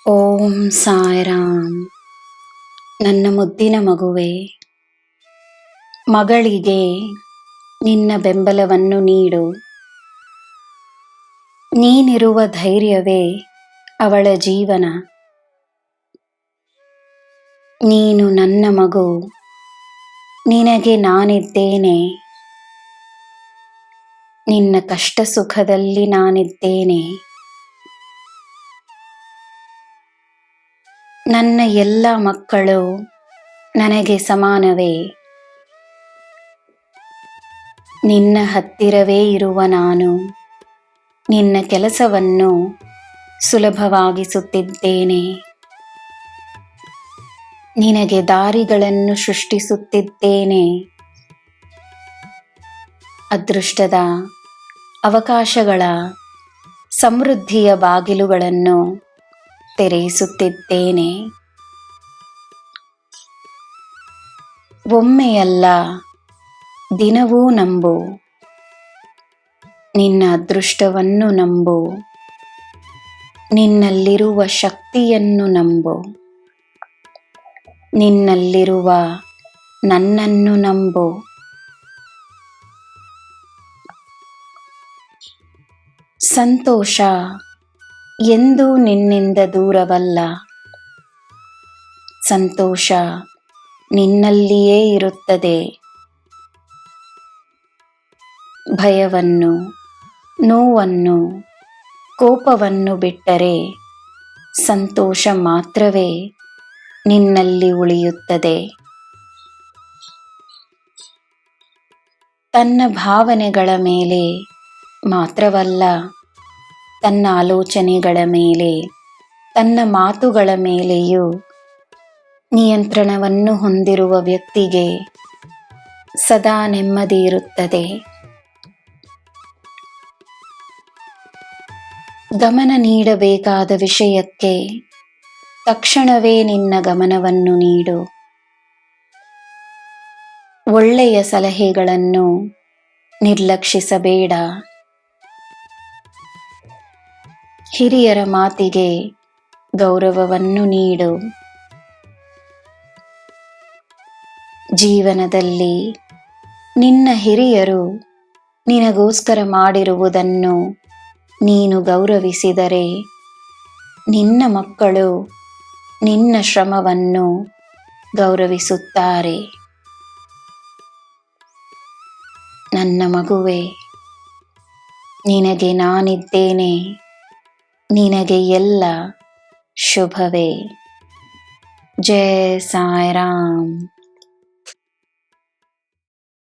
ಓಂ ಸಾಯಿರಾಮ್. ನನ್ನ ಮುದ್ದಿನ ಮಗುವೆ, ಮಗಳಿಗೆ ನಿನ್ನ ಬೆಂಬಲವನ್ನು ನೀಡು. ನೀನಿರುವ ಧೈರ್ಯವೇ ಅವಳ ಜೀವನ. ನೀನು ನನ್ನ ಮಗು, ನಿನಗೆ ನಾನಿದ್ದೇನೆ. ನಿನ್ನ ಕಷ್ಟ ಸುಖದಲ್ಲಿ ನಾನಿದ್ದೇನೆ. ನನ್ನ ಎಲ್ಲ ಮಕ್ಕಳು ನನಗೆ ಸಮಾನವೇ. ನಿನ್ನ ಹತ್ತಿರವೇ ಇರುವ ನಾನು ನಿನ್ನ ಕೆಲಸವನ್ನು ಸುಲಭವಾಗಿಸುತ್ತಿದ್ದೇನೆ. ನಿನಗೆ ದಾರಿಗಳನ್ನು ಸೃಷ್ಟಿಸುತ್ತಿದ್ದೇನೆ. ಅದೃಷ್ಟದ ಅವಕಾಶಗಳ ಸಮೃದ್ಧಿಯ ಬಾಗಿಲುಗಳನ್ನು ತೆರೆಯಿಸುತ್ತಿದ್ದೇನೆ. ಒಮ್ಮೆಯಲ್ಲ, ದಿನವೂ ನಂಬು. ನಿನ್ನ ಅದೃಷ್ಟವನ್ನು ನಂಬು. ನಿನ್ನಲ್ಲಿರುವ ಶಕ್ತಿಯನ್ನು ನಂಬು. ನಿನ್ನಲ್ಲಿರುವ ನನ್ನನ್ನು ನಂಬು. ಸಂತೋಷ ಎಂದೂ ನಿನ್ನಿಂದ ದೂರವಲ್ಲ. ಸಂತೋಷ ನಿನ್ನಲ್ಲಿಯೇ ಇರುತ್ತದೆ. ಭಯವನ್ನು, ನೋವನ್ನು, ಕೋಪವನ್ನು ಬಿಟ್ಟರೆ ಸಂತೋಷ ಮಾತ್ರವೇ ನಿನ್ನಲ್ಲಿ ಉಳಿಯುತ್ತದೆ. ತನ್ನ ಭಾವನೆಗಳ ಮೇಲೆ ಮಾತ್ರವಲ್ಲ, ತನ್ನ ಆಲೋಚನೆಗಳ ಮೇಲೆ, ತನ್ನ ಮಾತುಗಳ ಮೇಲೆಯೂ ನಿಯಂತ್ರಣವನ್ನು ಹೊಂದಿರುವ ವ್ಯಕ್ತಿಗೆ ಸದಾ ನೆಮ್ಮದಿ ಇರುತ್ತದೆ. ಗಮನ ನೀಡಬೇಕಾದ ವಿಷಯಕ್ಕೆ ತಕ್ಷಣವೇ ನಿನ್ನ ಗಮನವನ್ನು ನೀಡು. ಒಳ್ಳೆಯ ಸಲಹೆಗಳನ್ನು ನಿರ್ಲಕ್ಷಿಸಬೇಡ. ಹಿರಿಯರ ಮಾತಿಗೆ ಗೌರವವನ್ನು ನೀಡು. ಜೀವನದಲ್ಲಿ ನಿನ್ನ ಹಿರಿಯರು ನಿನಗೋಸ್ಕರ ಮಾಡಿರುವುದನ್ನು ನೀನು ಗೌರವಿಸಿದರೆ, ನಿನ್ನ ಮಕ್ಕಳು ನಿನ್ನ ಶ್ರಮವನ್ನು ಗೌರವಿಸುತ್ತಾರೆ. ನನ್ನ ಮಗುವೆ, ನಿನಗೆ ನಾನಿದ್ದೇನೆ. ನಿನಗೆ ಎಲ್ಲ ಶುಭವೇ. ಜೈ ಸಾಯಿರಾಮ್.